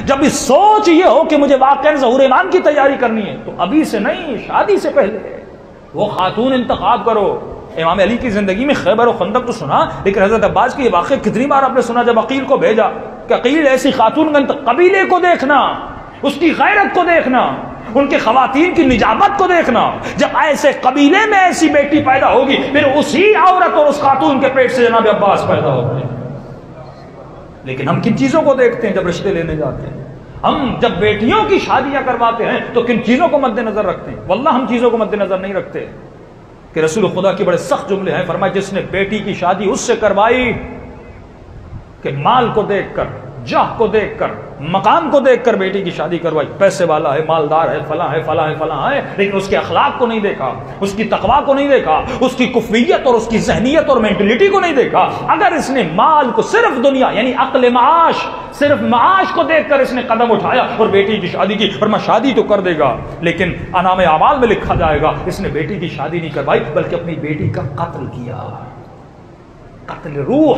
جب اس سوچ یہ ہو کہ مجھے واقعا ظہور ایمان کی تیاری کرنی ہے تو ابھی سے نہیں، شادی سے پہلے وہ خاتون انتخاب کرو۔ امام علی کی زندگی میں خیبر و خندق تو سنا، لیکن حضرت عباس کی یہ واقعہ کتنی بار آپ نے سنا جب عقیل کو بھیجا کہ عقیل ایسی خاتون کا قبیلے کو دیکھنا، اس کی غیرت کو دیکھنا، ان کے خواتین کی نجابت کو دیکھنا، جب ایسے قبیلے میں ایسی بیٹی پیدا ہوگی پھر اسی عورت اور اس خاتون کے پیٹ سے جناب عباس پیدا ہوتے ہیں۔ لیکن ہم کن چیزوں کو دیکھتے ہیں جب رشتے لینے جاتے ہیں؟ ہم جب بیٹیوں کی شادیاں کرواتے ہیں تو کن چیزوں کو مد نظر رکھتے ہیں؟ واللہ ہم چیزوں کو مد نظر نہیں رکھتے کہ رسول خدا کے بڑے سخت جملے ہیں، فرمایا جس نے بیٹی کی شادی اس سے کروائی کہ مال کو دیکھ کر، جاہ کو دیکھ کر، مقام کو دیکھ کر بیٹی کی شادی کروائی، پیسے والا ہے، مالدار ہے، فلاں ہے، فلاں ہے، فلاں ہے، لیکن اس کے اخلاق کو نہیں دیکھا، اس کی تقویٰ کو نہیں دیکھا، اس کی کفویت اور اس کی ذہنیت اور مینٹلٹی کو نہیں دیکھا۔ اگر اس نے مال کو صرف دنیا یعنی عقل معاش، صرف معاش کو دیکھ کر اس نے قدم اٹھایا اور بیٹی کی شادی کی، فرمایا شادی تو کر دے گا لیکن انعام اعمال میں لکھا جائے گا اس نے بیٹی کی شادی نہیں کروائی بلکہ اپنی بیٹی کا قتل کیا۔ قتل روح،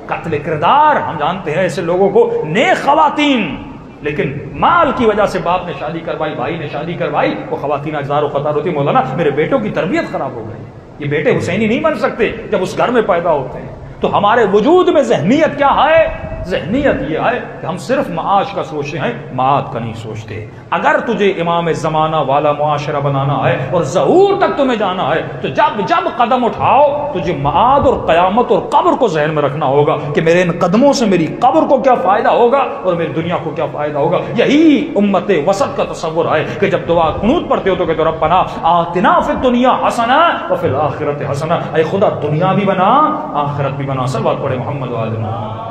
قتل کردار۔ ہم جانتے ہیں ایسے لوگوں کو، نیک خواتین لیکن مال کی وجہ سے باپ نے شادی کروائی، بھائی نے شادی کروائی، وہ خواتین اجزار و قطار ہوتی، مولانا میرے بیٹوں کی تربیت خراب ہو گئی، یہ بیٹے حسینی نہیں بن سکتے جب اس گھر میں پیدا ہوتے ہیں۔ تو ہمارے وجود میں ذہنیت کیا ہے؟ ذہنیت یہ ہے کہ ہم صرف معاش کا سوچتے ہیں، معاد کا نہیں سوچتے۔ اگر تجھے امام زمانہ والا معاشرہ بنانا ہے اور ظہور تک تمہیں جانا ہے تو جب قدم اٹھاؤ تجھے معاد اور قیامت اور قبر کو ذہن میں رکھنا ہوگا کہ میرے ان قدموں سے میری قبر کو کیا فائدہ ہوگا اور میری دنیا کو کیا فائدہ ہوگا۔ یہی امت وسط کا تصور ہے کہ جب دعا قنوت پڑھتے ہو تو کہتے ہو ربنا آتنا فی الدنیا حسنہ وفی الآخرۃ حسنہ، اے خدا دنیا بھی بنا آخرت بھی بنا۔ صلوات پڑھے محمد و آل محمد۔